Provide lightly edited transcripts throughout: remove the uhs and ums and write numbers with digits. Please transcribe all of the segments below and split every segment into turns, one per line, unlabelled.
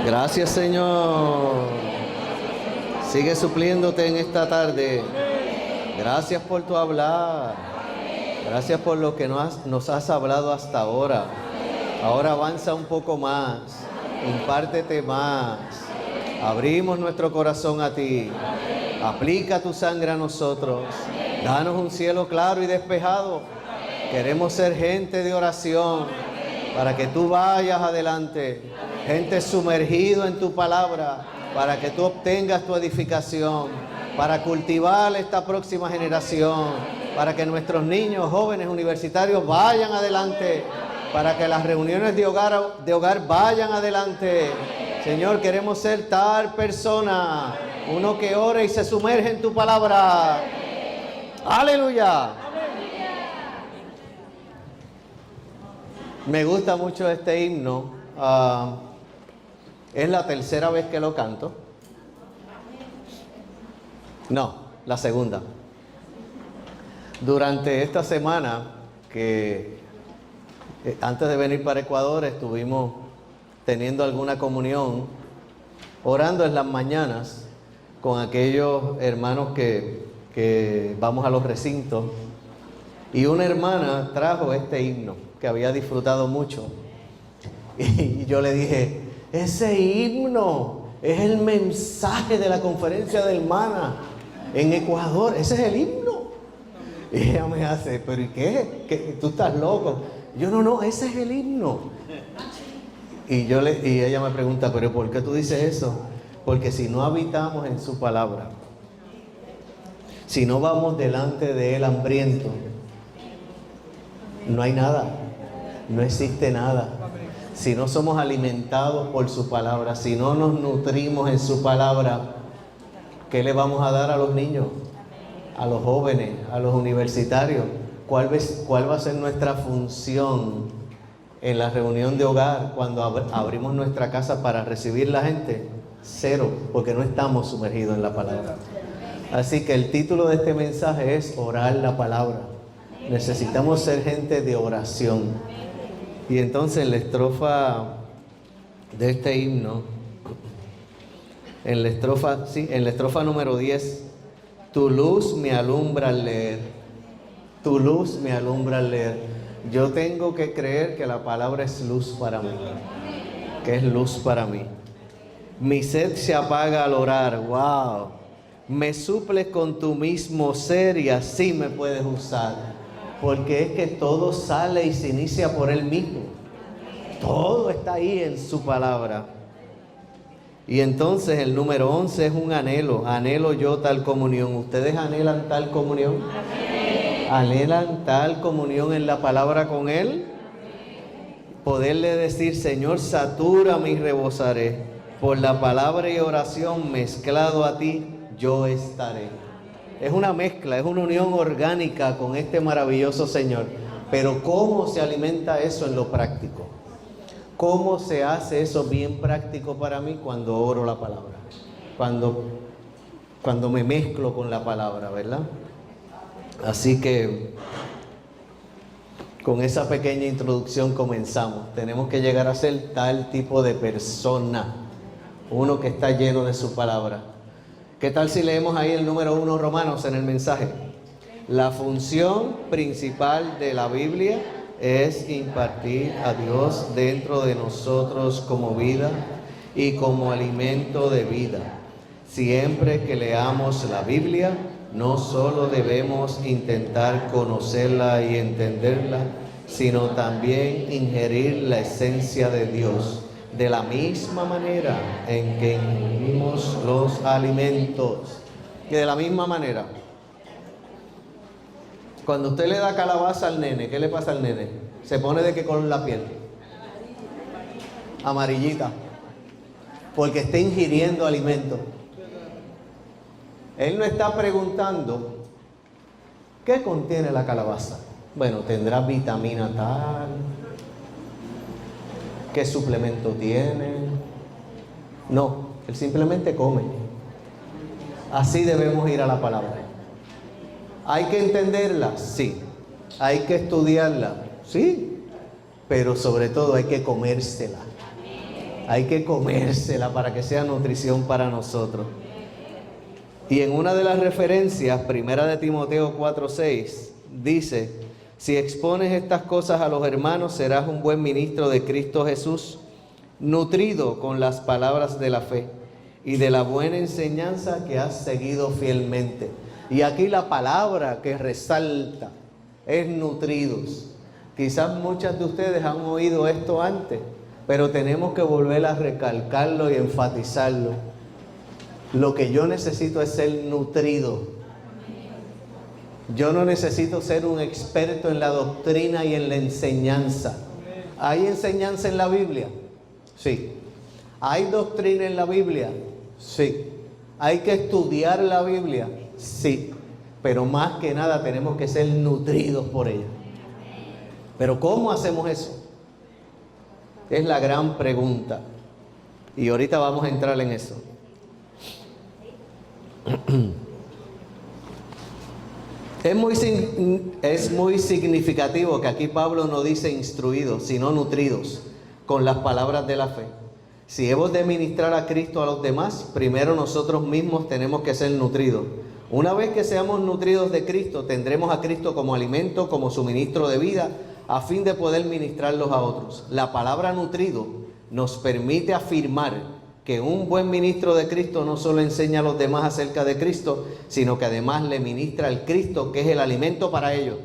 Gracias, Señor. Sigue supliéndote en esta tarde. Gracias por tu hablar. Gracias por lo que nos has hablado hasta ahora. Ahora avanza un poco más. Impártete más. Abrimos nuestro corazón a ti. Aplica tu sangre a nosotros. Danos un cielo claro y despejado. Queremos ser gente de oración para que tú vayas adelante. Gente sumergido en tu palabra para que tú obtengas tu edificación, para cultivar esta próxima generación, para que nuestros niños, jóvenes, universitarios vayan adelante, para que las reuniones de hogar vayan adelante. Señor, queremos ser tal persona, uno que ora y se sumerge en tu palabra. ¡Aleluya! Me gusta mucho este himno. Es la tercera vez que lo canto. No, la segunda. Durante esta semana, que antes de venir para Ecuador, estuvimos teniendo alguna comunión, orando en las mañanas con aquellos hermanos que vamos a los recintos. Y una hermana trajo este himno que había disfrutado mucho. Y yo le dije, ese himno es el mensaje de la conferencia de hermanas en Ecuador. Ese es el himno. Y ella me hace, ¿pero y qué? ¿Tú estás loco? Yo, no, ese es el himno. Y ella me pregunta, ¿pero por qué tú dices eso? Porque si no habitamos en su palabra, si no vamos delante de él hambriento, no hay nada, no existe nada. Si no somos alimentados por su palabra, si no nos nutrimos en su palabra, ¿qué le vamos a dar a los niños, a los jóvenes, a los universitarios? ¿Cuál va a ser nuestra función en la reunión de hogar cuando abrimos nuestra casa para recibir la gente? Cero, porque no estamos sumergidos en la palabra. Así que el título de este mensaje es orar la palabra. Necesitamos ser gente de oración. Y entonces en la estrofa de este himno, en la estrofa número 10, tu luz me alumbra al leer, tu luz me alumbra al leer. Yo tengo que creer que la palabra es luz para mí, que es luz para mí. Mi sed se apaga al orar, wow. Me suples con tu mismo ser y así me puedes usar. Porque es que todo sale y se inicia por él mismo. Todo está ahí en su palabra. Y entonces el número 11 es un anhelo. Anhelo yo tal comunión. ¿Ustedes anhelan tal comunión? ¿Anhelan tal comunión en la palabra con él? Poderle decir, Señor, satúrame y rebosaré. Por la palabra y oración mezclado a ti, yo estaré. Es una mezcla, es una unión orgánica con este maravilloso Señor. Pero ¿cómo se alimenta eso en lo práctico? ¿Cómo se hace eso bien práctico para mí? Cuando oro la palabra, cuando me mezclo con la palabra, ¿verdad? Así que con esa pequeña introducción comenzamos. Tenemos que llegar a ser tal tipo de persona, uno que está lleno de su palabra. ¿Qué tal si leemos ahí el número 1, Romanos, en el mensaje? La función principal de la Biblia es impartir a Dios dentro de nosotros como vida y como alimento de vida. Siempre que leamos la Biblia, no solo debemos intentar conocerla y entenderla, sino también ingerir la esencia de Dios. De la misma manera en que ingerimos los alimentos. Y de la misma manera, cuando usted le da calabaza al nene, ¿qué le pasa al nene? ¿Se pone de qué color la piel? Amarillita. Porque está ingiriendo alimento. Él no está preguntando, ¿qué contiene la calabaza? Bueno, tendrá vitamina tal. ¿Qué suplemento tiene? No, él simplemente come. Así debemos ir a la palabra. ¿Hay que entenderla? Sí. ¿Hay que estudiarla? Sí. Pero sobre todo hay que comérsela. Hay que comérsela para que sea nutrición para nosotros. Y en una de las referencias, primera de Timoteo 4:6, dice: si expones estas cosas a los hermanos, serás un buen ministro de Cristo Jesús, nutrido con las palabras de la fe y de la buena enseñanza que has seguido fielmente. Y aquí la palabra que resalta es nutridos. Quizás muchas de ustedes han oído esto antes, pero tenemos que volver a recalcarlo y enfatizarlo. Lo que yo necesito es ser nutrido. Yo no necesito ser un experto en la doctrina y en la enseñanza. ¿Hay enseñanza en la Biblia? Sí. ¿Hay doctrina en la Biblia? Sí. ¿Hay que estudiar la Biblia? Sí. Pero más que nada tenemos que ser nutridos por ella. ¿Pero cómo hacemos eso? Es la gran pregunta. Y ahorita vamos a entrar en eso. Es muy significativo que aquí Pablo no dice instruidos, sino nutridos con las palabras de la fe. Si hemos de ministrar a Cristo a los demás, primero nosotros mismos tenemos que ser nutridos. Una vez que seamos nutridos de Cristo, tendremos a Cristo como alimento, como suministro de vida, a fin de poder ministrarlos a otros. La palabra nutrido nos permite afirmar que un buen ministro de Cristo no solo enseña a los demás acerca de Cristo, sino que además le ministra al Cristo, que es el alimento para ellos.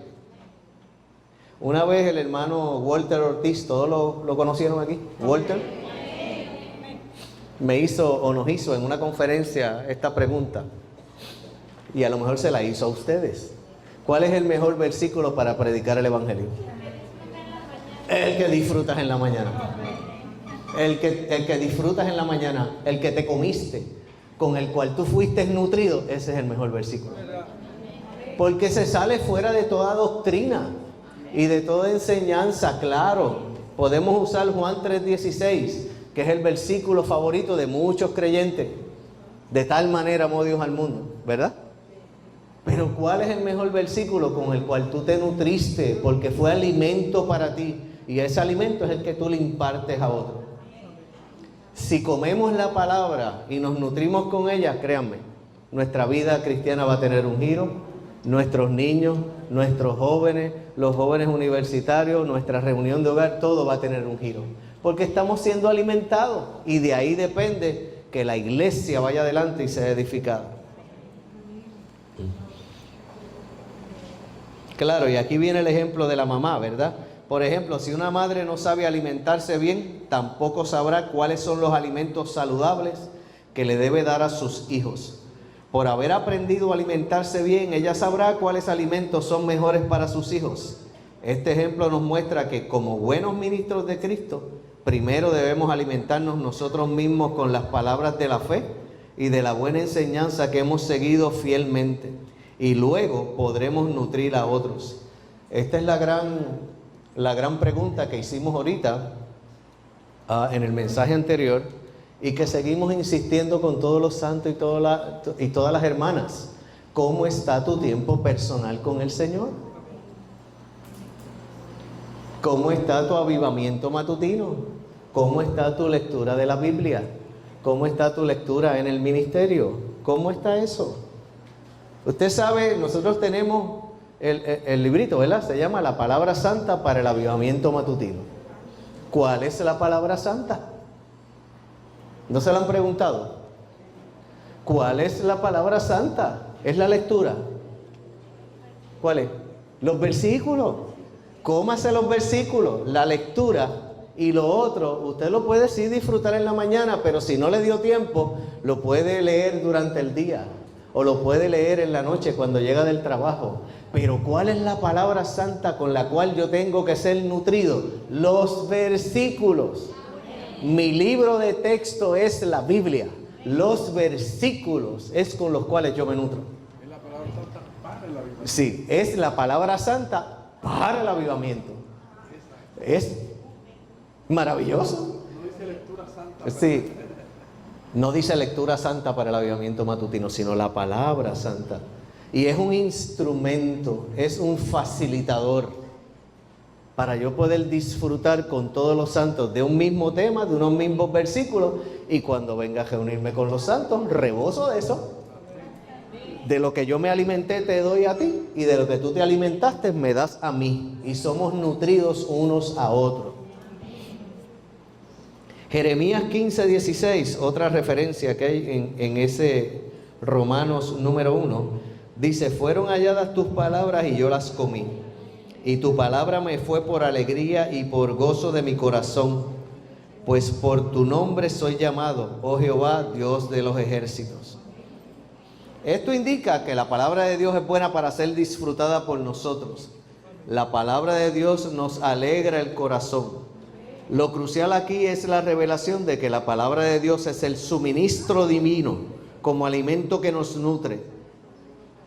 Una vez el hermano Walter Ortiz, ¿todos lo conocieron aquí? Walter me hizo o nos hizo en una conferencia esta pregunta, y a lo mejor se la hizo a ustedes. ¿Cuál es el mejor versículo para predicar el evangelio? El que disfrutas en la mañana. El que disfrutas en la mañana, el que te comiste, con el cual tú fuiste nutrido, ese es el mejor versículo. Porque se sale fuera de toda doctrina y de toda enseñanza, claro. Podemos usar Juan 3:16, que es el versículo favorito de muchos creyentes. De tal manera amó Dios al mundo, ¿verdad? Pero ¿cuál es el mejor versículo con el cual tú te nutriste? Porque fue alimento para ti. Y ese alimento es el que tú le impartes a otros. Si comemos la palabra y nos nutrimos con ella, créanme, nuestra vida cristiana va a tener un giro. Nuestros niños, nuestros jóvenes, los jóvenes universitarios, nuestra reunión de hogar, todo va a tener un giro. Porque estamos siendo alimentados y de ahí depende que la iglesia vaya adelante y sea edificada. Claro, y aquí viene el ejemplo de la mamá, ¿verdad? Por ejemplo, si una madre no sabe alimentarse bien, tampoco sabrá cuáles son los alimentos saludables que le debe dar a sus hijos. Por haber aprendido a alimentarse bien, ella sabrá cuáles alimentos son mejores para sus hijos. Este ejemplo nos muestra que como buenos ministros de Cristo, primero debemos alimentarnos nosotros mismos con las palabras de la fe y de la buena enseñanza que hemos seguido fielmente. Y luego podremos nutrir a otros. Esta es la gran pregunta que hicimos ahorita en el mensaje anterior y que seguimos insistiendo con todos los santos y todas las hermanas. ¿Cómo está tu tiempo personal con el Señor? ¿Cómo está tu avivamiento matutino? ¿Cómo está tu lectura de la Biblia? ¿Cómo está tu lectura en el ministerio? ¿Cómo está eso? Usted sabe, nosotros tenemos el librito, ¿verdad? Se llama La Palabra Santa para el Avivamiento Matutino. ¿Cuál es la palabra santa? ¿No se lo han preguntado? ¿Cuál es la palabra santa? Es la lectura. ¿Cuál es? Los versículos. Cómase los versículos, la lectura y lo otro. Usted lo puede sí disfrutar en la mañana, pero si no le dio tiempo, lo puede leer durante el día o lo puede leer en la noche cuando llega del trabajo. Pero ¿cuál es la palabra santa con la cual yo tengo que ser nutrido? Los versículos. Mi libro de texto es la Biblia. Los versículos es con los cuales yo me nutro.
Es la palabra santa para el avivamiento.
Sí, es la palabra santa para el avivamiento. Es maravilloso.
No dice lectura santa.
Sí. No dice lectura santa para el avivamiento matutino, sino la palabra santa. Y es un instrumento, es un facilitador para yo poder disfrutar con todos los santos de un mismo tema, de unos mismos versículos, y cuando venga a reunirme con los santos, rebozo de eso. De lo que yo me alimenté te doy a ti, y de lo que tú te alimentaste me das a mí, y somos nutridos unos a otros. Jeremías 15:16, otra referencia que hay en ese Romanos número 1, dice: fueron halladas tus palabras y yo las comí, y tu palabra me fue por alegría y por gozo de mi corazón, pues por tu nombre soy llamado, oh Jehová, Dios de los ejércitos. Esto indica que la palabra de Dios es buena para ser disfrutada por nosotros. La palabra de Dios nos alegra el corazón. Lo crucial aquí es la revelación de que la palabra de Dios es el suministro divino como alimento que nos nutre.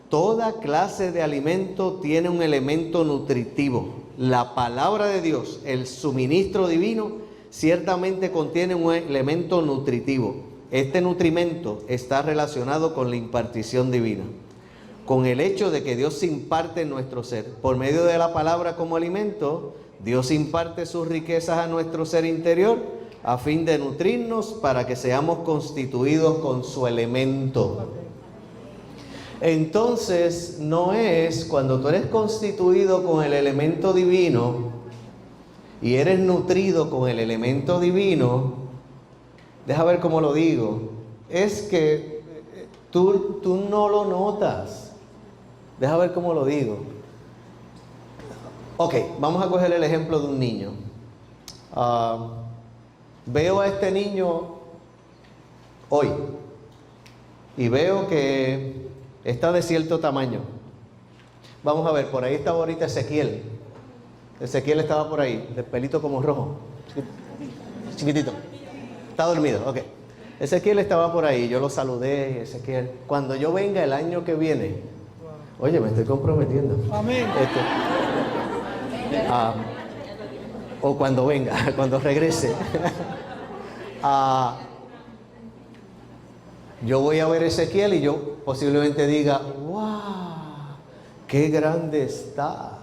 Toda clase de alimento tiene un elemento nutritivo. La palabra de Dios, el suministro divino, ciertamente contiene un elemento nutritivo. Este nutrimento está relacionado con la impartición divina, con el hecho de que Dios se imparte en nuestro ser. Por medio de la palabra como alimento, Dios imparte sus riquezas a nuestro ser interior a fin de nutrirnos para que seamos constituidos con su elemento. Entonces, no es cuando tú eres constituido con el elemento divino y eres nutrido con el elemento divino, deja ver cómo lo digo, es que tú no lo notas. Deja ver cómo lo digo. Ok, vamos a coger el ejemplo de un niño. Veo a este niño hoy y veo que está de cierto tamaño. Vamos a ver, por ahí estaba ahorita Ezequiel. Ezequiel estaba por ahí, de pelito como rojo, chiquitito. Está dormido, ok. Ezequiel estaba por ahí, yo lo saludé, Ezequiel. Cuando yo venga el año que viene, oye, me estoy comprometiendo.
Amén.
O cuando venga, cuando regrese. Yo voy a ver a Ezequiel y yo posiblemente diga: ¡wow! ¡Qué grande está!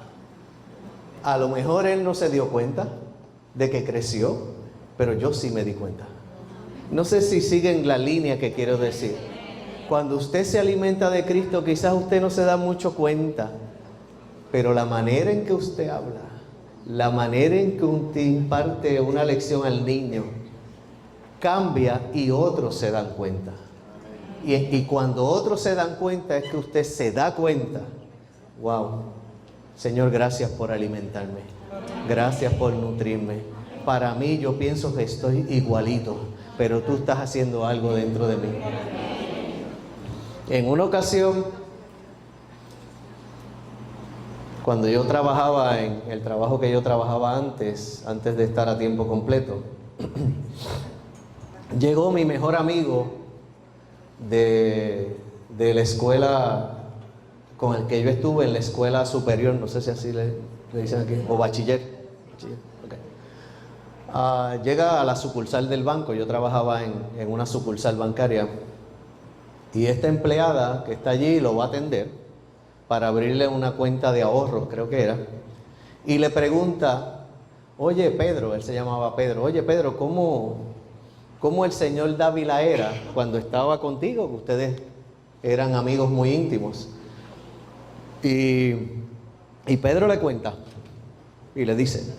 A lo mejor él no se dio cuenta de que creció, pero yo sí me di cuenta. No sé si siguen la línea que quiero decir. Cuando usted se alimenta de Cristo, quizás usted no se da mucho cuenta, pero la manera en que usted habla, la manera en que usted imparte una lección al niño, cambia y otros se dan cuenta. Y cuando otros se dan cuenta es que usted se da cuenta. Wow, Señor, gracias por alimentarme, gracias por nutrirme. Para mí, yo pienso que estoy igualito, pero tú estás haciendo algo dentro de mí. En una ocasión, cuando yo trabajaba en el trabajo que yo trabajaba antes de estar a tiempo completo, llegó mi mejor amigo de la escuela con el que yo estuve, en la escuela superior, no sé si así le dicen aquí, o bachiller. Okay. Llega a la sucursal del banco. Yo trabajaba en una sucursal bancaria, y esta empleada que está allí lo va a atender para abrirle una cuenta de ahorros, creo que era, y le pregunta: oye Pedro, él se llamaba Pedro, oye Pedro, ¿cómo el señor Dávila era cuando estaba contigo? Que ustedes eran amigos muy íntimos. Y Pedro le cuenta y le dice: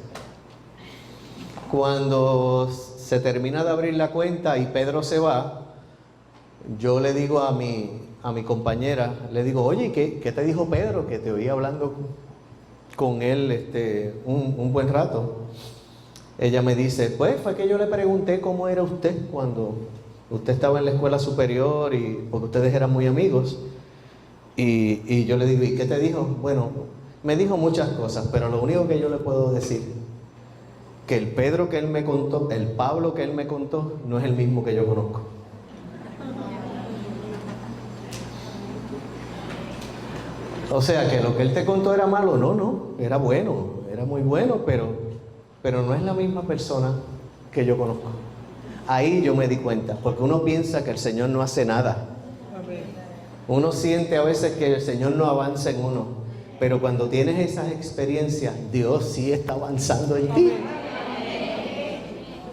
cuando se termina de abrir la cuenta y Pedro se va, yo le digo a mi compañera, le digo: oye, ¿qué te dijo Pedro? Que te oí hablando con él un buen rato. Ella me dice: pues fue que yo le pregunté cómo era usted cuando usted estaba en la escuela superior, y porque ustedes eran muy amigos. Y yo le digo: ¿y qué te dijo? Bueno, me dijo muchas cosas, pero lo único que yo le puedo decir, que el Pedro que él me contó, el Pablo que él me contó, no es el mismo que yo conozco. O sea, que lo que él te contó era malo. No, era bueno, era muy bueno, pero no es la misma persona que yo conozco. Ahí yo me di cuenta, porque uno piensa que el Señor no hace nada. Uno siente a veces que el Señor no avanza en uno, Pero cuando tienes esas experiencias, Dios sí está avanzando en ti.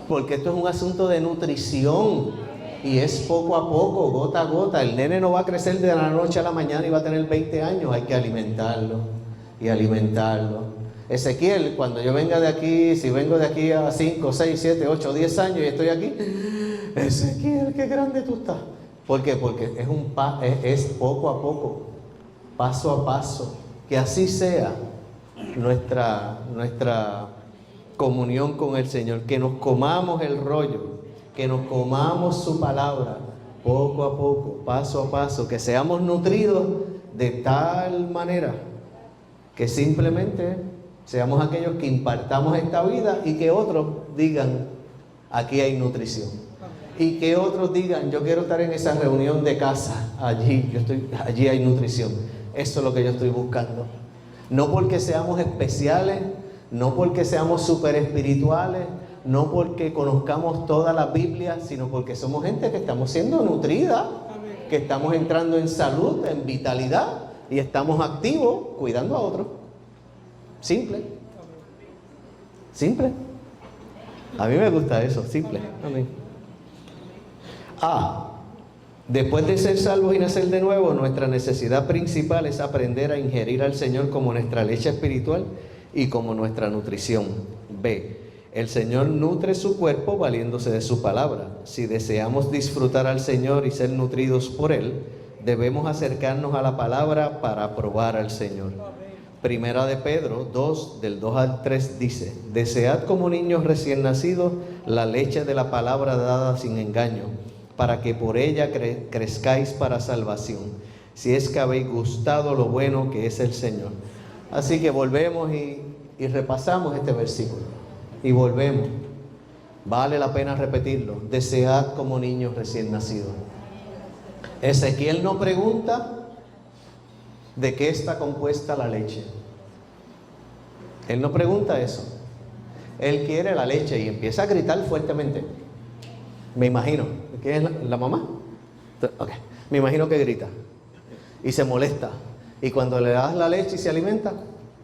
Porque esto es un asunto de nutrición y es poco a poco, gota a gota. El nene no va a crecer de la noche a la mañana y va a tener 20 años. Hay que alimentarlo y alimentarlo. Ezequiel, cuando yo venga de aquí, si vengo de aquí a 5, 6, 7, 8, 10 años y estoy aquí, Ezequiel, qué grande tú estás. ¿Por qué? Porque es poco a poco, paso a paso. Que así sea nuestra comunión con el Señor, que nos comamos el rollo, que nos comamos su palabra, poco a poco, paso a paso, que seamos nutridos de tal manera que simplemente seamos aquellos que impartamos esta vida y que otros digan, aquí hay nutrición. Y que otros digan, yo quiero estar en esa reunión de casa, allí hay nutrición. Eso es lo que yo estoy buscando. No porque seamos especiales, no porque seamos súper espirituales, no porque conozcamos toda la Biblia, sino porque somos gente que estamos siendo nutrida, que estamos entrando en salud, en vitalidad y estamos activos cuidando a otros. Simple. Simple. A mí me gusta eso, simple. Amén. Después de ser salvos y nacer de nuevo, nuestra necesidad principal es aprender a ingerir al Señor como nuestra leche espiritual y como nuestra nutrición. B. El Señor nutre su cuerpo valiéndose de su palabra. Si deseamos disfrutar al Señor y ser nutridos por Él, debemos acercarnos a la palabra para probar al Señor. Primera de Pedro 2, del 2 al 3 dice: desead como niños recién nacidos la leche de la palabra dada sin engaño, para que por ella crezcáis para salvación, si es que habéis gustado lo bueno que es el Señor. Así que volvemos y repasamos este versículo. Y volvemos. Vale la pena repetirlo. Desead como niños recién nacidos. Ezequiel no pregunta de qué está compuesta la leche. Él no pregunta eso. Él quiere la leche y empieza a gritar fuertemente. Me imagino. ¿Quién es la mamá? Okay. Me imagino que grita y se molesta. Y cuando le das la leche y se alimenta,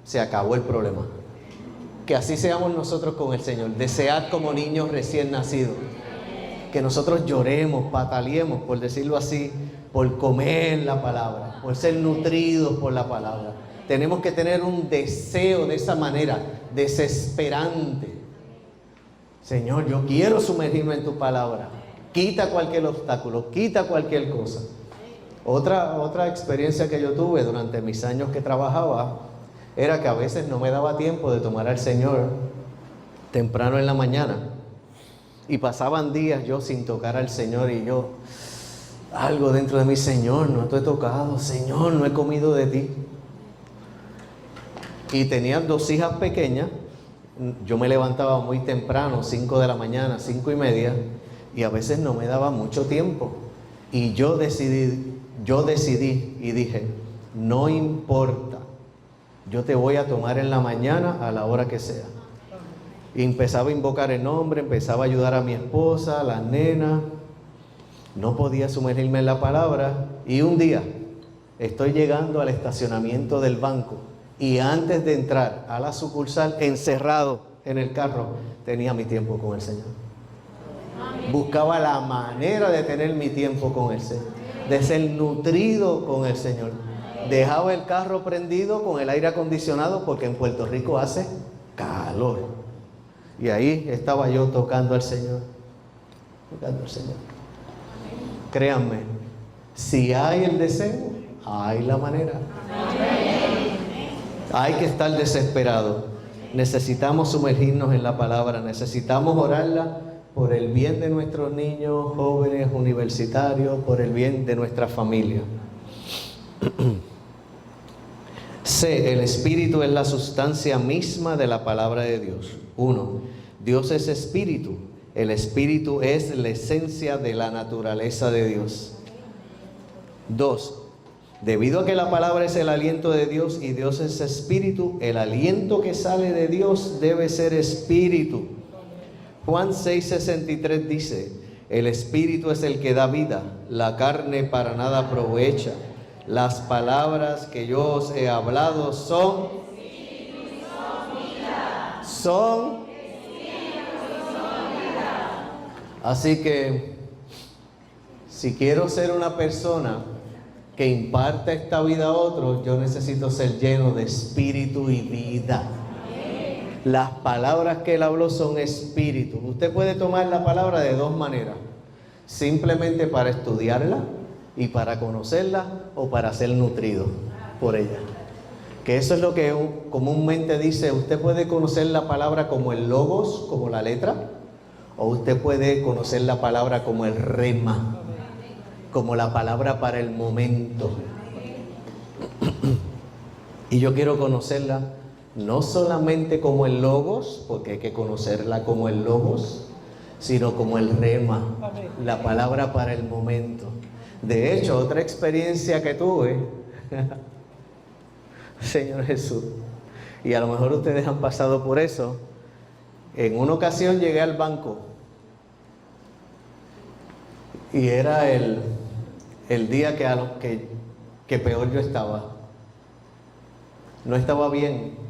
se acabó el problema. Que así seamos nosotros con el Señor. Desead como niños recién nacidos. Que nosotros lloremos, pataleemos, por decirlo así, por comer la palabra, por ser nutridos por la palabra. Tenemos que tener un deseo de esa manera, desesperante. Señor, yo quiero sumergirme en tu palabra. Quita cualquier obstáculo, quita cualquier cosa. Otra experiencia que yo tuve durante mis años que trabajaba era que a veces no me daba tiempo de tomar al Señor temprano en la mañana. Y pasaban días yo sin tocar al Señor y yo, algo dentro de mí, Señor, no te he tocado, Señor, no he comido de ti. Y tenía 2 hijas pequeñas. Yo me levantaba muy temprano, 5 de la mañana, 5:30, y a veces no me daba mucho tiempo. Y yo decidí y dije, no importa, yo te voy a tomar en la mañana a la hora que sea. Y empezaba a invocar el nombre, empezaba a ayudar a mi esposa, a las nenas. No podía sumergirme en la palabra. Y un día estoy llegando al estacionamiento del banco y antes de entrar a la sucursal, encerrado en el carro, tenía mi tiempo con el Señor. Buscaba la manera de tener mi tiempo con el Señor, de ser nutrido con el Señor. Dejaba el carro prendido con el aire acondicionado porque en Puerto Rico hace calor. Y ahí estaba yo tocando al Señor. Tocando al Señor. Créanme, si hay el deseo, hay la manera. Hay que estar desesperado. Necesitamos sumergirnos en la palabra. Necesitamos orarla por el bien de nuestros niños, jóvenes, universitarios, por el bien de nuestra familia. C. El Espíritu es la sustancia misma de la palabra de Dios. 1. Dios es Espíritu. El Espíritu es la esencia de la naturaleza de Dios. 2. Debido a que la palabra es el aliento de Dios y Dios es Espíritu, el aliento que sale de Dios debe ser Espíritu. Juan 6:63 dice: el Espíritu es el que da vida, la carne para nada aprovecha. Las palabras que yo os he hablado son así que si quiero ser una persona que imparta esta vida a otros, yo necesito ser lleno de espíritu y vida. Las palabras que él habló son espíritu. Usted puede tomar la palabra de dos maneras: simplemente para estudiarla y para conocerla, o para ser nutrido por ella. Que eso es lo que comúnmente dice: usted puede conocer la palabra como el logos, como la letra, o usted puede conocer la palabra como el rema, como la palabra para el momento. Y yo quiero conocerla no solamente como el logos, porque hay que conocerla como el logos, sino como el rema, la palabra para el momento. De hecho, otra experiencia que tuve, Señor Jesús, y a lo mejor ustedes han pasado por eso. En una ocasión llegué al banco y era el día que peor yo estaba. No estaba bien.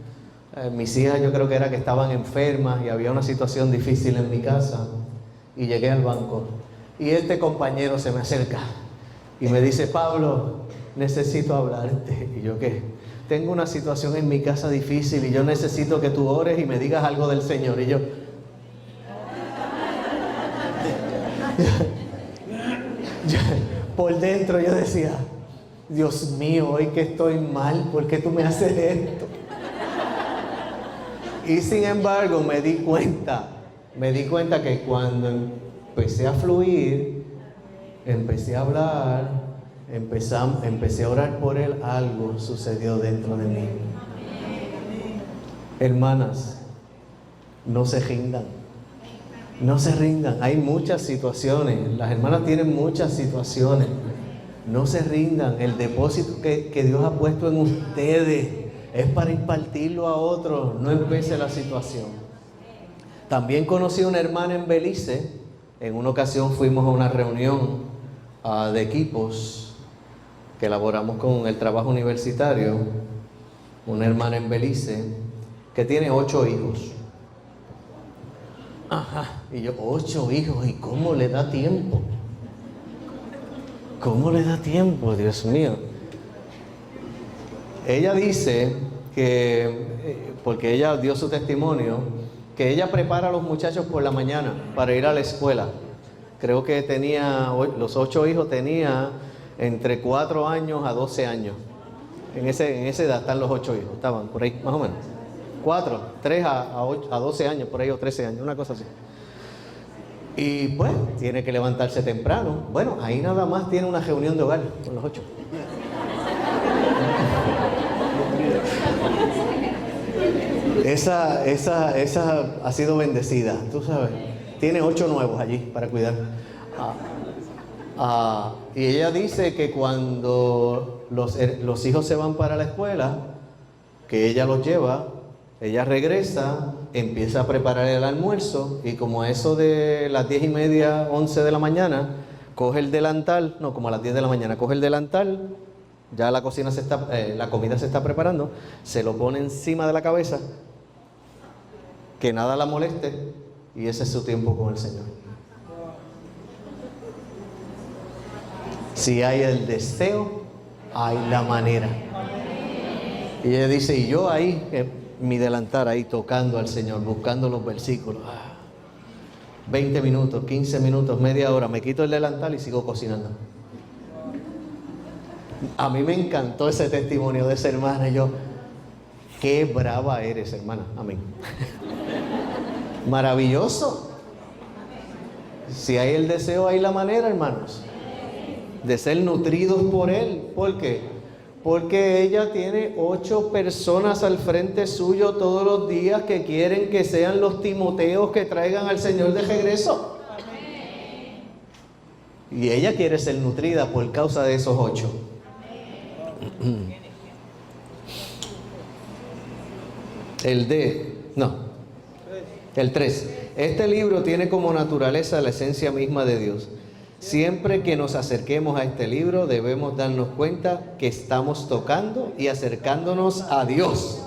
Mis hijas, yo creo que era que estaban enfermas y había una situación difícil en mi casa, y llegué al banco y este compañero se me acerca y me dice: Pablo, necesito hablarte. Y yo, ¿qué? Tengo una situación en mi casa difícil y yo necesito que tú ores y me digas algo del Señor. Y yo por dentro yo decía: Dios mío, hoy que estoy mal, ¿por qué tú me haces esto? Y sin embargo me di cuenta que cuando empecé a fluir, empecé a hablar, empecé a orar por él, algo sucedió dentro de mí. Hermanas, no se rindan. No se rindan. Hay muchas situaciones. Las hermanas tienen muchas situaciones. No se rindan. El depósito que Dios ha puesto en ustedes es para impartirlo a otros. No empiece la situación. También conocí a una hermana en Belice. En una ocasión fuimos a una reunión de equipos que elaboramos con el trabajo universitario. Una hermana en Belice que tiene 8 hijos. Ajá, y yo, 8 hijos, ¿y cómo le da tiempo? ¿Cómo le da tiempo, Dios mío? Ella dice que, porque ella dio su testimonio, que ella prepara a los muchachos por la mañana para ir a la escuela. Creo que los 8 hijos tenía entre 4 años a 12 años. En esa edad están los 8 hijos, estaban por ahí, más o menos. 3 a 12 años, por ahí, o 13 años, una cosa así. Y pues, tiene que levantarse temprano. Bueno, ahí nada más tiene una reunión de hogar con los 8. Esa ha sido bendecida, tú sabes. Tiene 8 nuevos allí para cuidar. Y ella dice que cuando los hijos se van para la escuela, que ella los lleva, ella regresa, empieza a preparar el almuerzo, y como a eso de las 10:30, 11 de la mañana, coge el delantal, no, como a las 10 de la mañana, coge el delantal, ya la comida se está preparando, se lo pone encima de la cabeza, que nada la moleste, y ese es su tiempo con el Señor. Si hay el deseo, hay la manera. Y ella dice, y yo ahí, mi delantal ahí tocando al Señor, buscando los versículos. 20 minutos, 15 minutos, media hora, me quito el delantal y sigo cocinando. A mí me encantó ese testimonio de esa hermana. Y yo, qué brava eres, hermana. Amén. Maravilloso. Si hay el deseo, hay la manera, hermanos, de ser nutridos por Él. ¿Por qué? Porque ella tiene 8 personas al frente suyo todos los días que quieren que sean los Timoteos que traigan al Señor de regreso. Y ella quiere ser nutrida por causa de esos 8. El 3. Este libro tiene como naturaleza la esencia misma de Dios. Siempre que nos acerquemos a este libro debemos darnos cuenta que estamos tocando y acercándonos a Dios.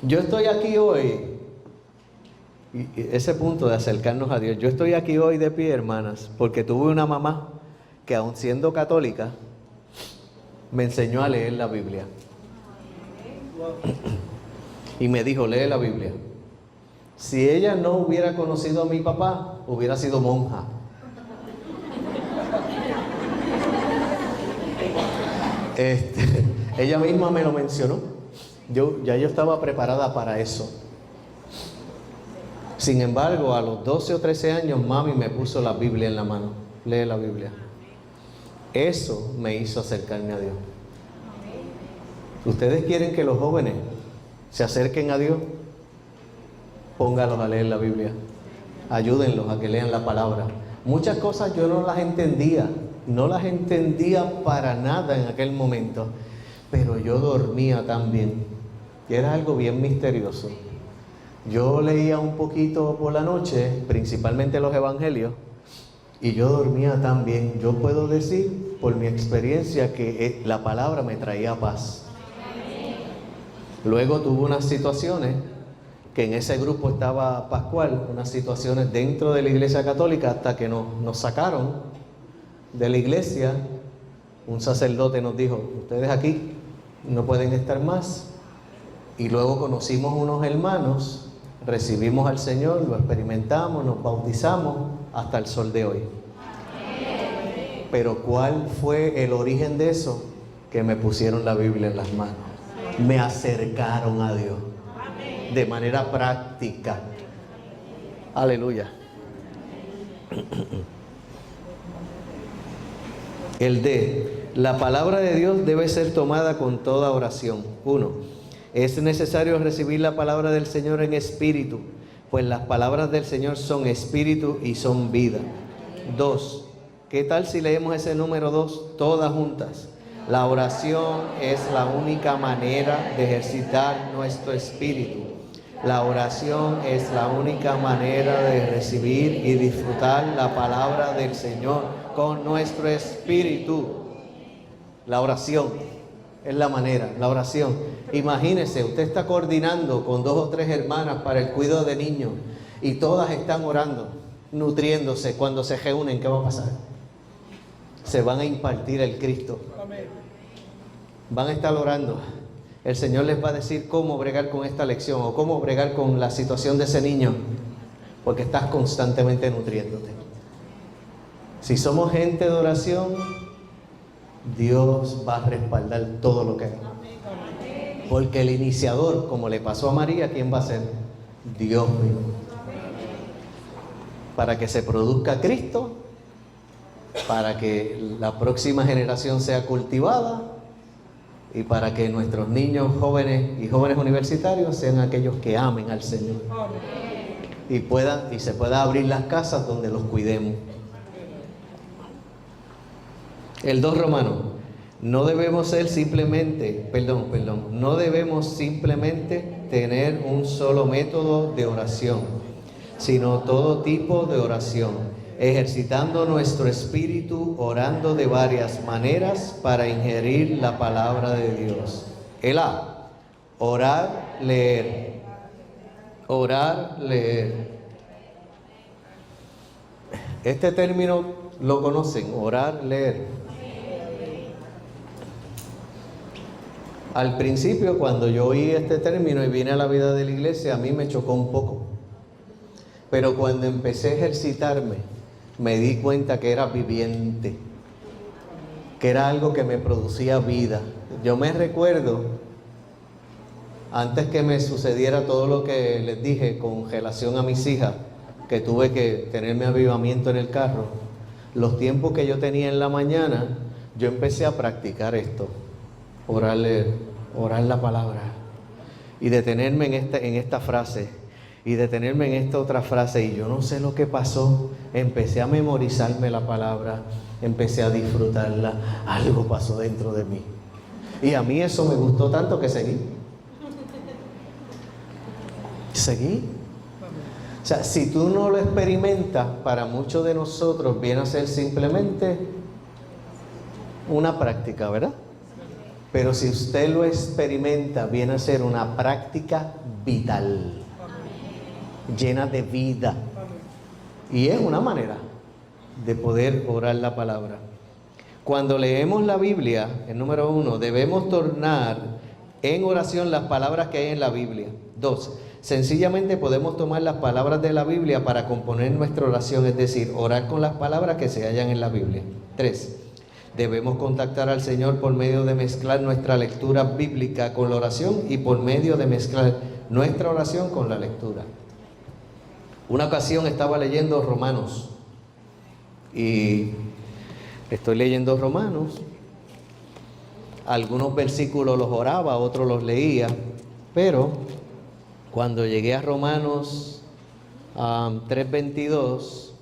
Yo estoy aquí hoy, y ese punto de acercarnos a Dios, yo estoy aquí hoy de pie, hermanas, porque tuve una mamá que aun siendo católica, me enseñó a leer la Biblia. Y me dijo, lee la Biblia. Si ella no hubiera conocido a mi papá, hubiera sido monja. Ella misma me lo mencionó. Yo estaba preparada para eso. Sin embargo, a los 12 o 13 años, mami me puso la Biblia en la mano. Lee la Biblia. Eso me hizo acercarme a Dios. ¿Ustedes quieren que los jóvenes se acerquen a Dios? Póngalos a leer la Biblia. Ayúdenlos a que lean la palabra. Muchas cosas yo no las entendía. No las entendía para nada en aquel momento. Pero yo dormía tan bien. Y era algo bien misterioso. Yo leía un poquito por la noche, principalmente los evangelios, y yo dormía tan bien. Yo puedo decir, por mi experiencia, que la palabra me traía paz. Luego tuve unas situaciones, que en ese grupo estaba Pascual, unas situaciones dentro de la iglesia católica, hasta que nos sacaron de la iglesia. Un sacerdote nos dijo, ustedes aquí no pueden estar más. Y luego conocimos unos hermanos, recibimos al Señor, lo experimentamos, nos bautizamos hasta el sol de hoy. Pero ¿cuál fue el origen de eso? Que me pusieron la Biblia en las manos. Me acercaron a Dios de manera práctica. Aleluya. El D. La palabra de Dios debe ser tomada con toda oración. 1. Es necesario recibir la palabra del Señor en espíritu, pues las palabras del Señor son espíritu y son vida. 2. ¿Qué tal si leemos ese número 2 todas juntas? La oración es la única manera de ejercitar nuestro espíritu. La oración es la única manera de recibir y disfrutar la palabra del Señor con nuestro espíritu. La oración es la manera, la oración. Imagínese, usted está coordinando con 2 o 3 hermanas para el cuidado de niños y todas están orando, nutriéndose. Cuando se reúnen, ¿qué va a pasar? Se van a impartir el Cristo. Van a estar orando. El Señor les va a decir cómo bregar con esta lección o cómo bregar con la situación de ese niño, porque estás constantemente nutriéndote. Si somos gente de oración, Dios va a respaldar todo lo que hagamos. Porque el iniciador, como le pasó a María, ¿quién va a ser? Dios mismo. Para que se produzca Cristo, para que la próxima generación sea cultivada y para que nuestros niños jóvenes y jóvenes universitarios sean aquellos que amen al Señor y se pueda abrir las casas donde los cuidemos. El 2 Romanos. No debemos simplemente tener un solo método de oración, sino todo tipo de oración, ejercitando nuestro espíritu, orando de varias maneras para ingerir la palabra de Dios. El A. Orar, leer. Orar, leer. Este término lo conocen, orar, leer. Al principio, cuando yo oí este término y vine a la vida de la iglesia, a mí me chocó un poco. Pero cuando empecé a ejercitarme, me di cuenta que era viviente, que era algo que me producía vida. Yo me recuerdo, antes que me sucediera todo lo que les dije con relación a mis hijas, que tuve que tener mi avivamiento en el carro, los tiempos que yo tenía en la mañana, yo empecé a practicar esto. Orar la palabra y detenerme en esta frase y detenerme en esta otra frase, y yo no sé lo que pasó, empecé a memorizarme la palabra, empecé a disfrutarla, algo pasó dentro de mí y a mí eso me gustó tanto que seguí. O sea, si tú no lo experimentas, para muchos de nosotros viene a ser simplemente una práctica, ¿verdad? Pero si usted lo experimenta, viene a ser una práctica vital, llena de vida. Y es una manera de poder orar la palabra. Cuando leemos la Biblia, el número 1, debemos tornar en oración las palabras que hay en la Biblia. 2, sencillamente podemos tomar las palabras de la Biblia para componer nuestra oración, es decir, orar con las palabras que se hallan en la Biblia. 3, debemos contactar al Señor por medio de mezclar nuestra lectura bíblica con la oración y por medio de mezclar nuestra oración con la lectura. Una ocasión estaba leyendo Romanos y estoy leyendo Romanos. Algunos versículos los oraba, otros los leía, pero cuando llegué a Romanos 3:22,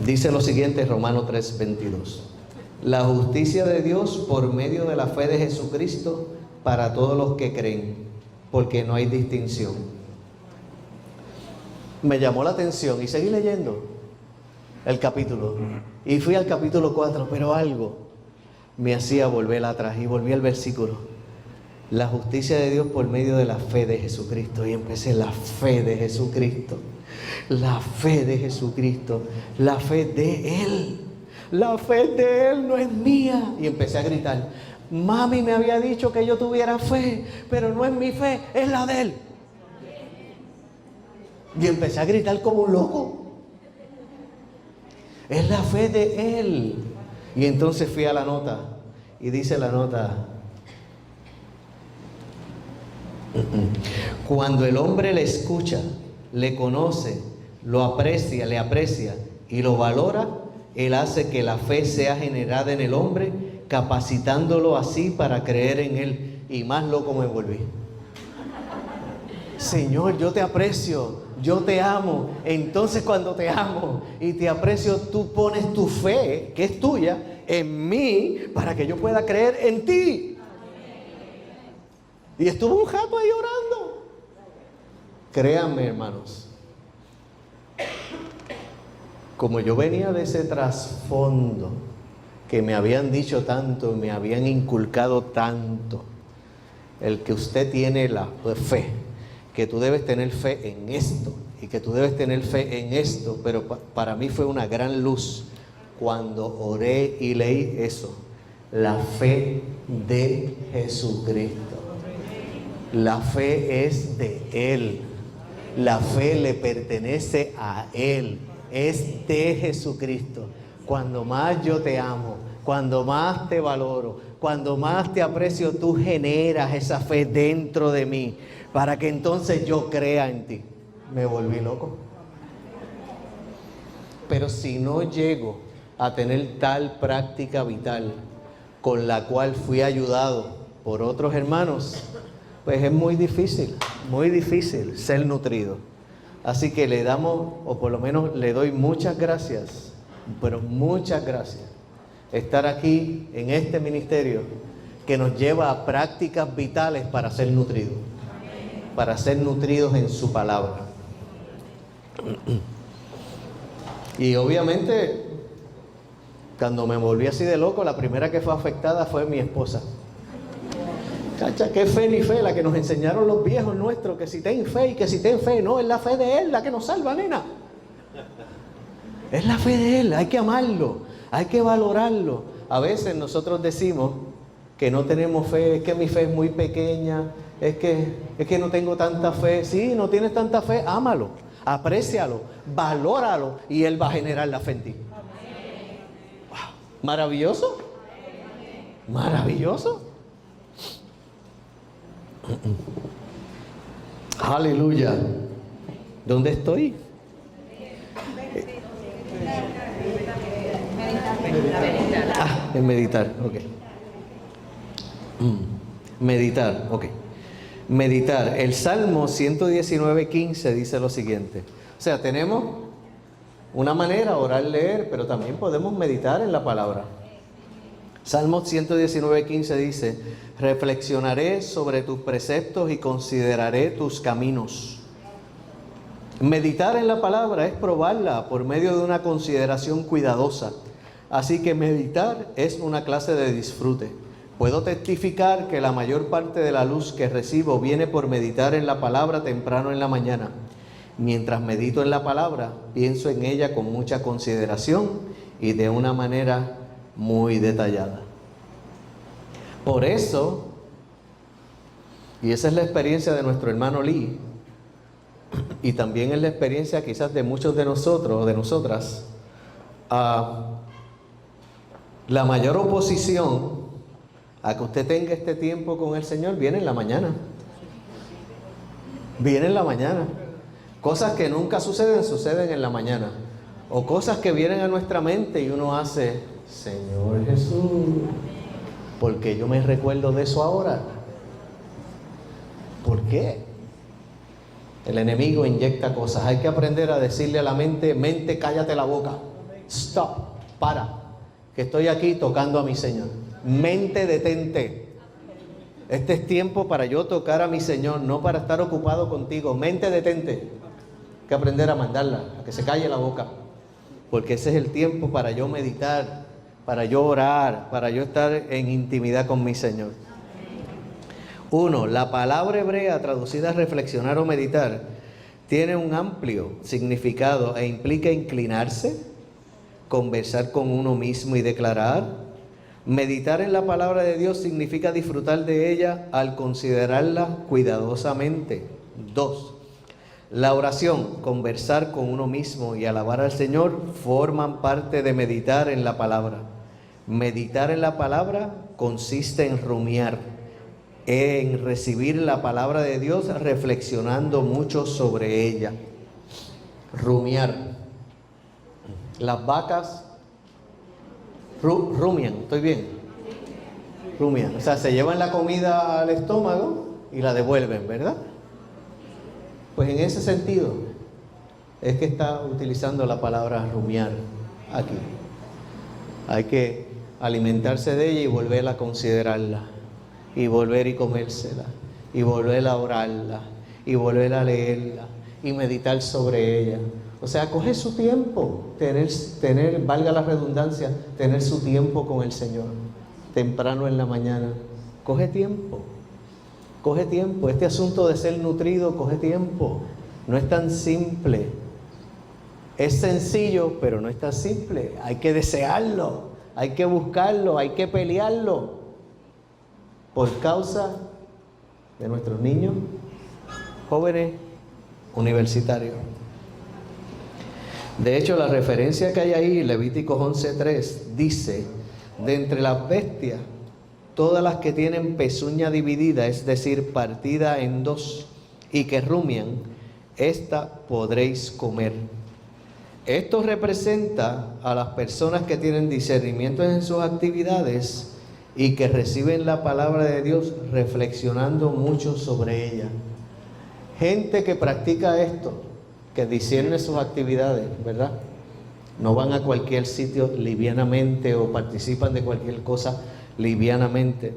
dice lo siguiente, Romanos 3:22: la justicia de Dios por medio de la fe de Jesucristo para todos los que creen, porque no hay distinción. Me llamó la atención y seguí leyendo el capítulo y fui al capítulo 4, pero algo me hacía volver atrás y volví al versículo: la justicia de Dios por medio de la fe de Jesucristo. Y empecé: la fe de Jesucristo, la fe de Jesucristo, la fe de Él. La fe de Él no es mía. Y empecé a gritar: mami me había dicho que yo tuviera fe, pero no es mi fe, es la de Él. Y empecé a gritar como un loco: es la fe de Él. Y entonces fui a la nota y dice la nota: cuando el hombre le escucha, le conoce, lo aprecia, le aprecia y lo valora, Él hace que la fe sea generada en el hombre, capacitándolo así para creer en Él. Y más loco me volví. Señor, yo te aprecio, yo te amo. Entonces, cuando te amo y te aprecio, tú pones tu fe, que es tuya, en mí, para que yo pueda creer en ti. Y estuve un rato ahí orando. Créanme, hermanos, como yo venía de ese trasfondo que me habían dicho tanto, me habían inculcado tanto, el que usted tiene la fe, que tú debes tener fe en esto y que tú debes tener fe en esto, pero para mí fue una gran luz cuando oré y leí eso: la fe de Jesucristo. La fe es de Él, la fe le pertenece a Él, es de Jesucristo. Cuando más yo te amo, cuando más te valoro, cuando más te aprecio, tú generas esa fe dentro de mí para que entonces yo crea en ti. Me volví loco. Pero si no llego a tener tal práctica vital con la cual fui ayudado por otros hermanos, pues es muy difícil ser nutrido. Así que le damos, o por lo menos le doy muchas gracias, pero muchas gracias, estar aquí en este ministerio que nos lleva a prácticas vitales para ser nutridos, para ser nutridos en su palabra. Y obviamente, cuando me volví así de loco, la primera que fue afectada fue mi esposa. Chacha, qué fe ni fe, la que nos enseñaron los viejos nuestros, que si ten fe y que si ten fe. No, es la fe de Él la que nos salva, nena. Es la fe de Él, hay que amarlo, hay que valorarlo. A veces nosotros decimos que no tenemos fe, es que mi fe es muy pequeña, es que no tengo tanta fe. Sí, no tienes tanta fe, ámalo, aprécialo, valóralo y Él va a generar la fe en ti. Wow, maravilloso, maravilloso. Aleluya. ¿Dónde estoy? En meditar, ok. Meditar, ok. Meditar. El Salmo 119:15 dice lo siguiente. O sea, tenemos una manera, orar, leer, pero también podemos meditar en la palabra. Salmo 119:15 dice: reflexionaré sobre tus preceptos y consideraré tus caminos. Meditar en la palabra es probarla por medio de una consideración cuidadosa. Así que meditar es una clase de disfrute. Puedo testificar que la mayor parte de la luz que recibo viene por meditar en la palabra temprano en la mañana. Mientras medito en la palabra, pienso en ella con mucha consideración y de una manera muy detallada. Por eso, y esa es la experiencia de nuestro hermano Lee, y también es la experiencia quizás de muchos de nosotros o de nosotras, la mayor oposición a que usted tenga este tiempo con el Señor viene en la mañana. Viene en la mañana. Cosas que nunca suceden en la mañana. O cosas que vienen a nuestra mente y uno hace: Señor Jesús, ¿por qué yo me recuerdo de eso ahora? ¿Por qué? El enemigo inyecta cosas. Hay que aprender a decirle a la mente: mente, cállate la boca. Stop, para, que estoy aquí tocando a mi Señor. Mente, detente. Este es tiempo para yo tocar a mi Señor, no para estar ocupado contigo. Mente, detente. Hay que aprender a mandarla, a que se calle la boca. Porque ese es el tiempo para yo meditar, para yo orar, para yo estar en intimidad con mi Señor. 1. La palabra hebrea traducida a reflexionar o meditar tiene un amplio significado e implica inclinarse, conversar con uno mismo y declarar. Meditar en la palabra de Dios significa disfrutar de ella al considerarla cuidadosamente. 2. La oración, conversar con uno mismo y alabar al Señor forman parte de meditar en la palabra. Meditar en la palabra consiste en rumiar, en recibir la palabra de Dios reflexionando mucho sobre ella. Rumiar. Las vacas rumian, ¿estoy bien? Rumian, o sea, se llevan la comida al estómago y la devuelven, ¿verdad? Pues en ese sentido es que está utilizando la palabra rumiar aquí. Hay que alimentarse de ella y volver a considerarla, y volver y comérsela, y volver a orarla, y volver a leerla, y meditar sobre ella. O sea, coge su tiempo, tener, valga la redundancia, tener su tiempo con el Señor, temprano en la mañana. Coge tiempo. Este asunto de ser nutrido, coge tiempo. No es tan simple. Es sencillo, pero no es tan simple. Hay que desearlo, hay que buscarlo, hay que pelearlo. Por causa de nuestros niños, jóvenes, universitarios. De hecho, la referencia que hay ahí, Levíticos 11:3, dice: de entre las bestias, todas las que tienen pezuña dividida, es decir, partida en dos, y que rumian, esta podréis comer. Esto representa a las personas que tienen discernimiento en sus actividades y que reciben la palabra de Dios reflexionando mucho sobre ella. Gente que practica esto, que discierne sus actividades, ¿verdad? No van a cualquier sitio livianamente o participan de cualquier cosa livianamente.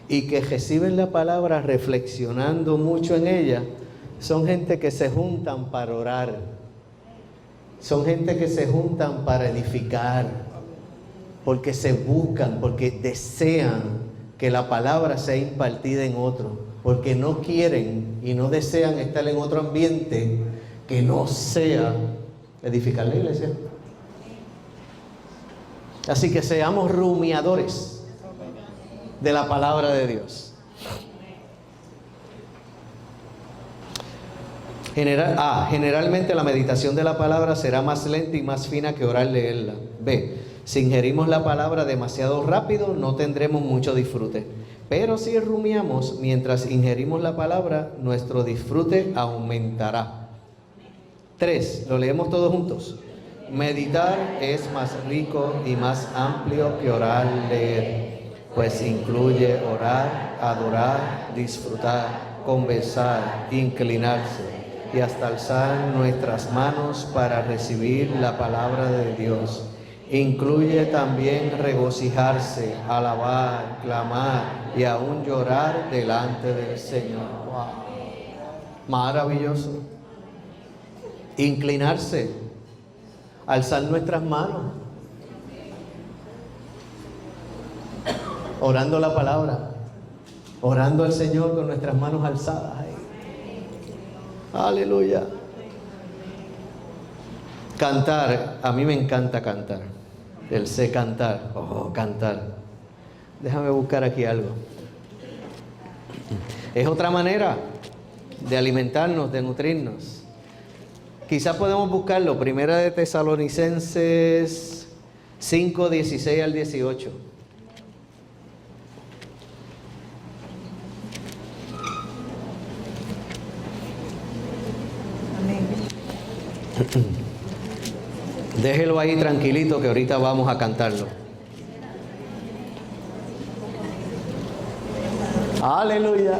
Y que reciben la palabra reflexionando mucho en ella, son gente que se juntan para orar. Son gente que se juntan para edificar, porque se buscan, porque desean que la palabra sea impartida en otro, porque no quieren y no desean estar en otro ambiente que no sea edificar la iglesia. Así que seamos rumiadores de la palabra de Dios. Generalmente la meditación de la palabra será más lenta y más fina que orar leerla. B. Si ingerimos la palabra demasiado rápido, no tendremos mucho disfrute. Pero si rumiamos mientras ingerimos la palabra, nuestro disfrute aumentará. 3. Lo leemos todos juntos. Meditar es más rico y más amplio que orar, leer, pues incluye orar, adorar, disfrutar, conversar, inclinarse y hasta alzar nuestras manos para recibir la palabra de Dios. incluye también regocijarse, alabar, clamar y aún llorar delante del Señor. Wow. Maravilloso. Inclinarse, alzar nuestras manos, orando la palabra, orando al Señor con nuestras manos alzadas. Aleluya. Cantar, a mí me encanta cantar. El sé cantar, cantar. Déjame buscar aquí algo. Es otra manera de alimentarnos, de nutrirnos. Quizás podemos buscarlo, Primera de Tesalonicenses 5, 16 al 18. Déjelo ahí tranquilito que ahorita vamos a cantarlo. Aleluya.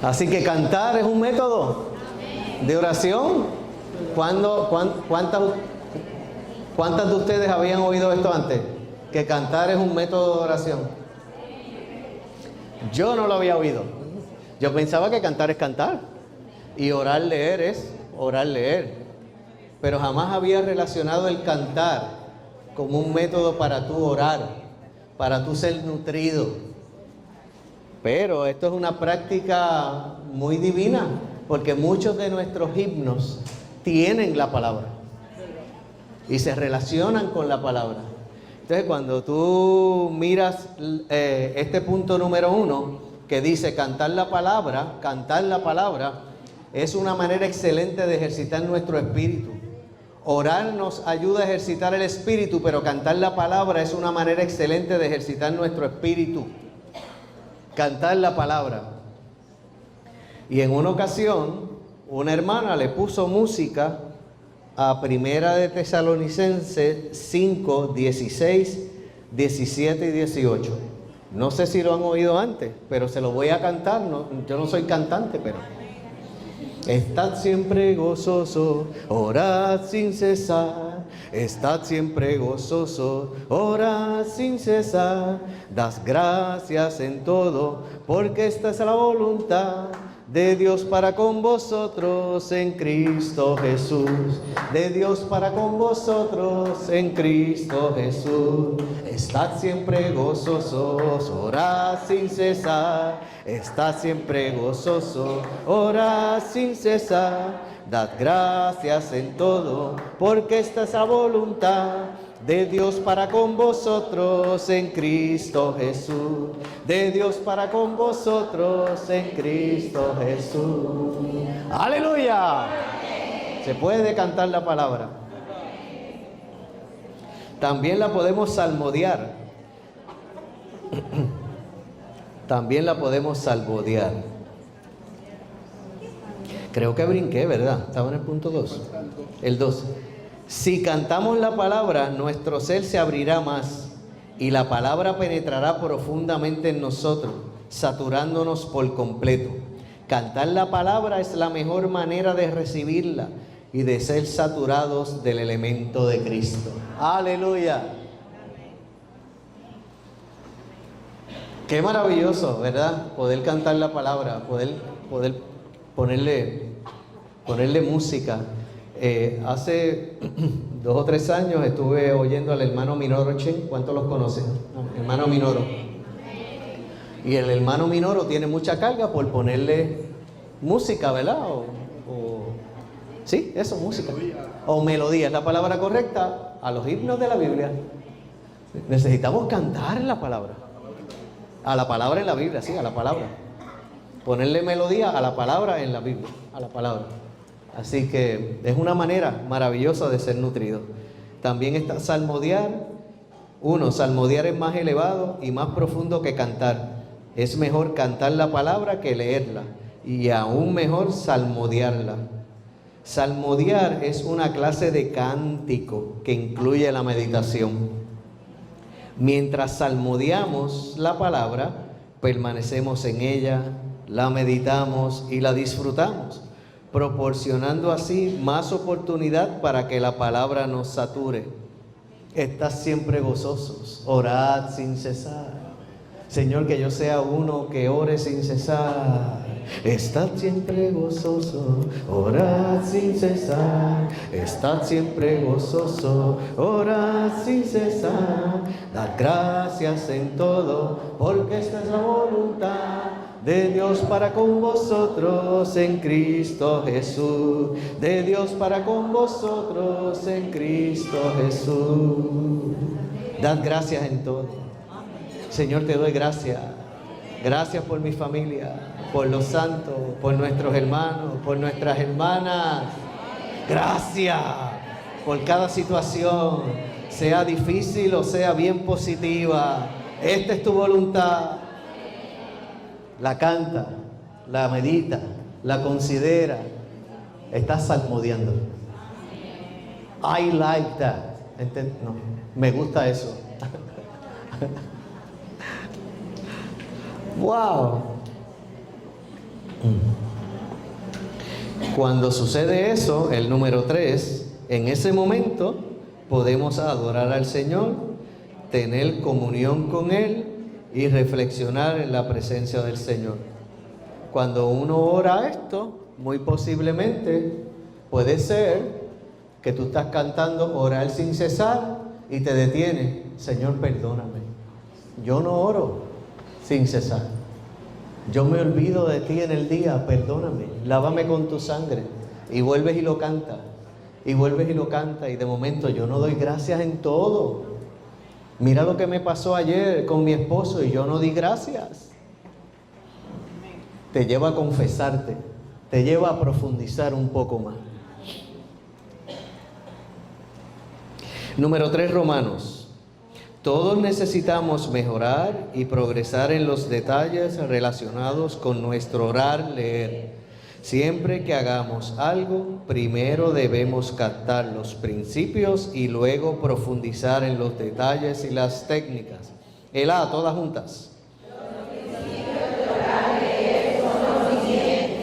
Así que cantar es un método de oración. ¿Cuántas de ustedes habían oído esto antes? Que cantar es un método de oración. Yo no lo había oído. Yo pensaba que cantar es cantar y orar, leer es orar, leer. Pero jamás había relacionado el cantar como un método para tú orar, para tú ser nutrido. Pero esto es una práctica muy divina, porque muchos de nuestros himnos tienen la palabra y se relacionan con la palabra. Entonces, cuando tú miras este punto número 1, que dice cantar la palabra, es una manera excelente de ejercitar nuestro espíritu. Orar nos ayuda a ejercitar el espíritu, pero cantar la palabra es una manera excelente de ejercitar nuestro espíritu. Cantar la palabra. Y en una ocasión, una hermana le puso música a Primera de Tesalonicenses 5, 16, 17 y 18. No sé si lo han oído antes, pero se lo voy a cantar. No, yo no soy cantante, pero... Estad siempre gozoso, orad sin cesar. Estad siempre gozoso, orad sin cesar. Das gracias en todo, porque esta es la voluntad de Dios para con vosotros en Cristo Jesús. De Dios para con vosotros en Cristo Jesús. Estad siempre gozosos, orad sin cesar. Estad siempre gozoso, orad sin cesar. Dad gracias en todo, porque esta es la voluntad de Dios para con vosotros en Cristo Jesús. De Dios para con vosotros en Cristo Jesús. ¡Aleluya! Se puede cantar la palabra. También la podemos salmodiar. También la podemos salmodiar. Creo que brinqué, ¿verdad? Estaba en el punto 2. El 2. Si cantamos la palabra, nuestro ser se abrirá más y la palabra penetrará profundamente en nosotros, saturándonos por completo. Cantar la palabra es la mejor manera de recibirla y de ser saturados del elemento de Cristo. ¡Aleluya! Qué maravilloso, ¿verdad? Poder cantar la palabra, poder ponerle música. Hace 2 o 3 años estuve oyendo al hermano Minoro Chen. ¿Cuántos los conocen? Hermano Minoro. Y el hermano Minoro tiene mucha carga por ponerle música, ¿verdad? Sí, eso, música. O melodía, es la palabra correcta, a los himnos de la Biblia. Necesitamos cantar la palabra. A la palabra en la Biblia, sí, a la palabra. Ponerle melodía a la palabra en la Biblia, a la palabra. Así que es una manera maravillosa de ser nutrido. También está salmodiar. Salmodiar es más elevado y más profundo que cantar. Es mejor cantar la palabra que leerla. Y aún mejor salmodiarla. Salmodiar es una clase de cántico que incluye la meditación. Mientras salmodiamos la palabra, permanecemos en ella, la meditamos y la disfrutamos. proporcionando así más oportunidad para que la palabra nos sature. Estad siempre gozosos, orad sin cesar. Señor, que yo sea uno que ore sin cesar. Estad siempre gozoso, orad sin cesar. Estad siempre gozoso, orad sin cesar. Dad gracias en todo, porque esta es la voluntad de Dios para con vosotros en Cristo Jesús. De Dios para con vosotros en Cristo Jesús. Dad gracias en todo. Señor, te doy gracias. Gracias por mi familia, por los santos, por nuestros hermanos, por nuestras hermanas. Gracias por cada situación, sea difícil o sea bien positiva. Esta es tu voluntad. La canta, la medita, la considera. Estás salmodiando. I like that. No, me gusta eso. Wow. Cuando sucede eso, el número 3, en ese momento podemos adorar al Señor, tener comunión con Él y reflexionar en la presencia del Señor. Cuando uno ora esto, muy posiblemente puede ser que tú estás cantando orar sin cesar y te detienes. Señor, perdóname. Yo no oro sin cesar. Yo me olvido de ti en el día, perdóname, lávame con tu sangre. Y vuelves y lo cantas, y vuelves y lo cantas, y de momento yo no doy gracias en todo. Mira lo que me pasó ayer con mi esposo y yo no di gracias. Te lleva a confesarte, te lleva a profundizar un poco más. Número 3, Romanos. Todos necesitamos mejorar y progresar en los detalles relacionados con nuestro orar, leer. Siempre que hagamos algo, primero debemos captar los principios y luego profundizar en los detalles y las técnicas. El A, todas juntas.
Los principios de orar, leer son los siguientes.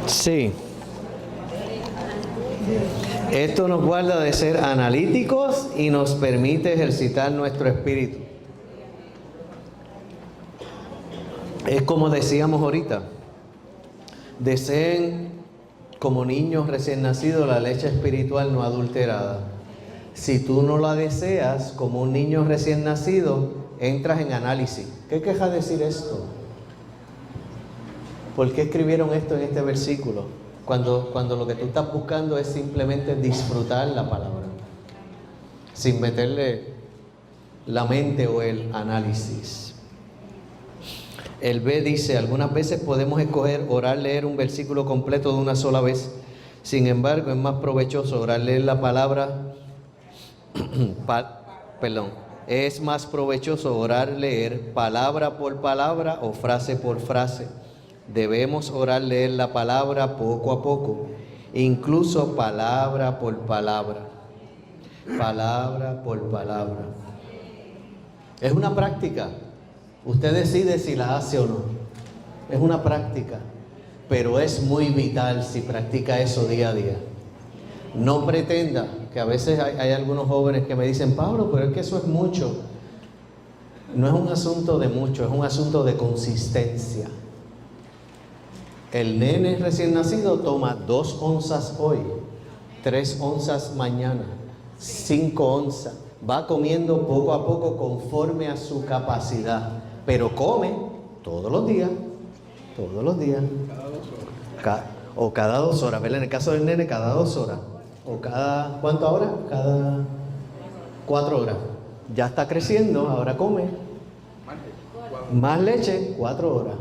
Sí. Esto nos guarda de ser analíticos y nos permite ejercitar nuestro espíritu. Es como decíamos ahorita, deseen como niños recién nacidos la leche espiritual no adulterada. Si tú no la deseas como un niño recién nacido, entras en análisis. ¿Qué queja decir esto? ¿Por qué escribieron esto en este versículo? Cuando lo que tú estás buscando es simplemente disfrutar la palabra, sin meterle la mente o el análisis. El B dice, algunas veces podemos escoger orar, leer un versículo completo de una sola vez. Sin embargo, es más provechoso orar, leer la palabra, es más provechoso orar, leer palabra por palabra o frase por frase. Debemos orar, leer la palabra poco a poco, incluso palabra por palabra. Palabra por palabra. Es una práctica. Usted decide si la hace o no. Es una práctica, pero es muy vital si practica eso día a día. No pretenda, que a veces hay algunos jóvenes que me dicen, Pablo, pero es que eso es mucho. No es un asunto de mucho, es un asunto de consistencia. El nene recién nacido toma 2 onzas hoy, 3 onzas mañana, 5 onzas. Va comiendo poco a poco conforme a su capacidad, pero come todos los días. Cada 2 horas. O cada 2 horas, ¿verdad? En el caso del nene, cada 2 horas. O cada, ¿cuántas horas? Cada 4 horas. Ya está creciendo, ahora come. Más leche, 4 horas.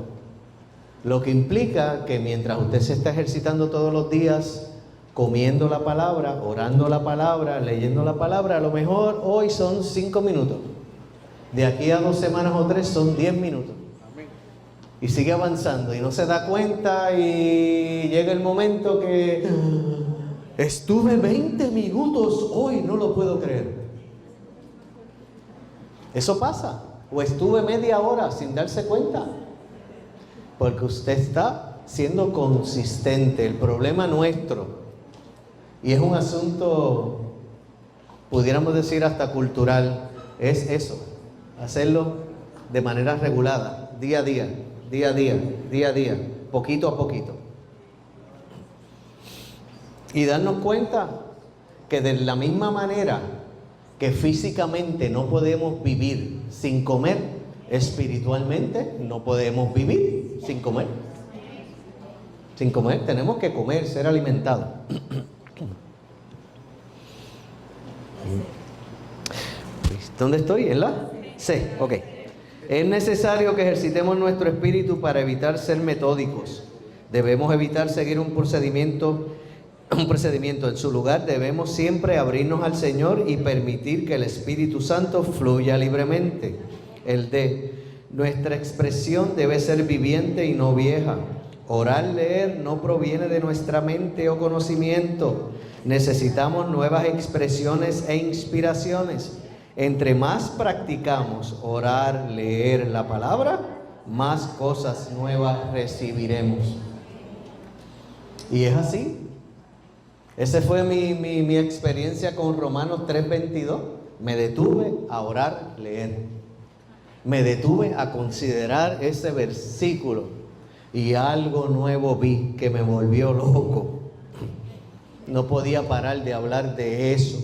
Lo que implica que mientras usted se está ejercitando todos los días, comiendo la palabra, orando la palabra, leyendo la palabra, a lo mejor hoy son 5 minutos. De aquí a 2 semanas o 3 son 10 minutos. Y sigue avanzando y no se da cuenta y llega el momento que estuve 20 minutos hoy, no lo puedo creer. Eso pasa. O estuve media hora sin darse cuenta. Porque usted está siendo consistente. El problema nuestro, y es un asunto, pudiéramos decir hasta cultural, es eso, hacerlo de manera regulada, día a día, día a día, día a día, poquito a poquito. Y darnos cuenta que de la misma manera que físicamente no podemos vivir sin comer, espiritualmente no podemos vivir sin comer. Sin comer, tenemos que comer, ser alimentados. ¿Dónde estoy? ¿En la C? Ok. Es necesario que ejercitemos nuestro espíritu para evitar ser metódicos. Debemos evitar seguir un procedimiento. En su lugar, debemos siempre abrirnos al Señor y permitir que el Espíritu Santo fluya libremente. El D. Nuestra expresión debe ser viviente y no vieja. Orar, leer no proviene de nuestra mente o conocimiento. Necesitamos nuevas expresiones e inspiraciones. Entre más practicamos orar, leer la palabra, más cosas nuevas recibiremos. Y es así. Esa fue mi experiencia con Romanos 3:22. Me detuve a orar, leer. Me detuve a considerar ese versículo y algo nuevo vi que me volvió loco. No podía parar de hablar de eso.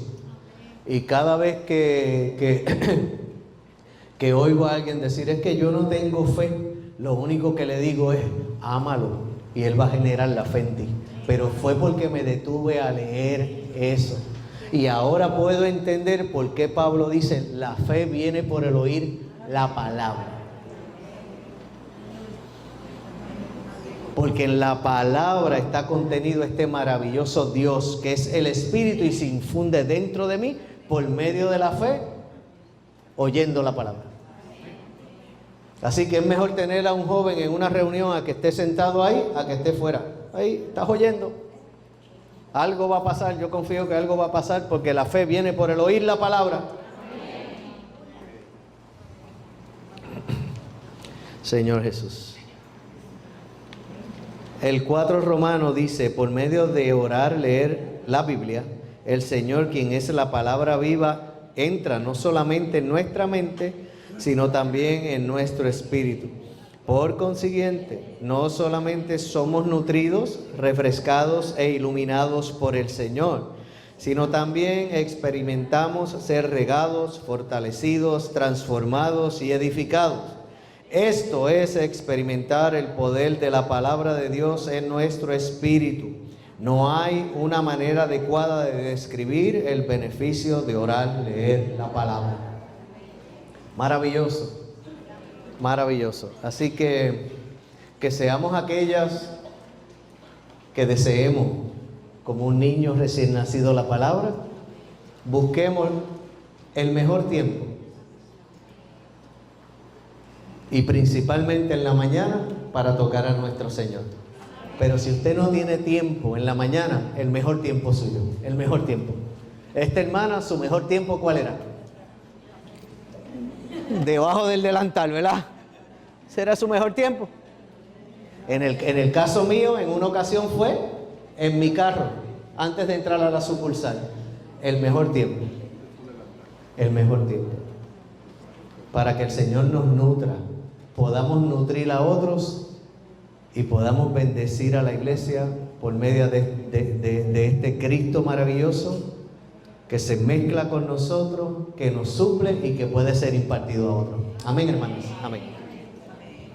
Y cada vez que oigo a alguien decir, es que yo no tengo fe, lo único que le digo es, ámalo y Él va a generar la fe en ti. Pero fue porque me detuve a leer eso. Y ahora puedo entender por qué Pablo dice, la fe viene por el oír la palabra. Porque en la palabra está contenido este maravilloso Dios que es el Espíritu y se infunde dentro de mí por medio de la fe, oyendo la palabra. Así que es mejor tener a un joven en una reunión a que esté sentado ahí, a que esté fuera. Ahí, estás oyendo. Algo va a pasar, yo confío que algo va a pasar porque la fe viene por el oír la palabra. Señor Jesús. El 4 Romano dice, por medio de orar, leer la Biblia, el Señor, quien es la palabra viva, entra no solamente en nuestra mente, sino también en nuestro espíritu. Por consiguiente, no solamente somos nutridos, refrescados e iluminados por el Señor, sino también experimentamos ser regados, fortalecidos, transformados y edificados. Esto es experimentar el poder de la palabra de Dios en nuestro espíritu. No hay una manera adecuada de describir el beneficio de orar, leer la palabra. Maravilloso. Maravilloso. Así que seamos aquellas que deseemos, como un niño recién nacido, la palabra. Busquemos el mejor tiempo. Y principalmente en la mañana para tocar a nuestro Señor. Pero si usted no tiene tiempo en la mañana, el mejor tiempo suyo, el mejor tiempo. Esta hermana, su mejor tiempo, ¿cuál era? Debajo del delantal, ¿verdad? ¿Será su mejor tiempo? En el caso mío, en una ocasión fue en mi carro, antes de entrar a la sucursal. El mejor tiempo. El mejor tiempo. Para que el Señor nos nutra, podamos nutrir a otros y podamos bendecir a la iglesia por medio de este Cristo maravilloso que se mezcla con nosotros, que nos suple y que puede ser impartido a otros. Amén, hermanos. Amén.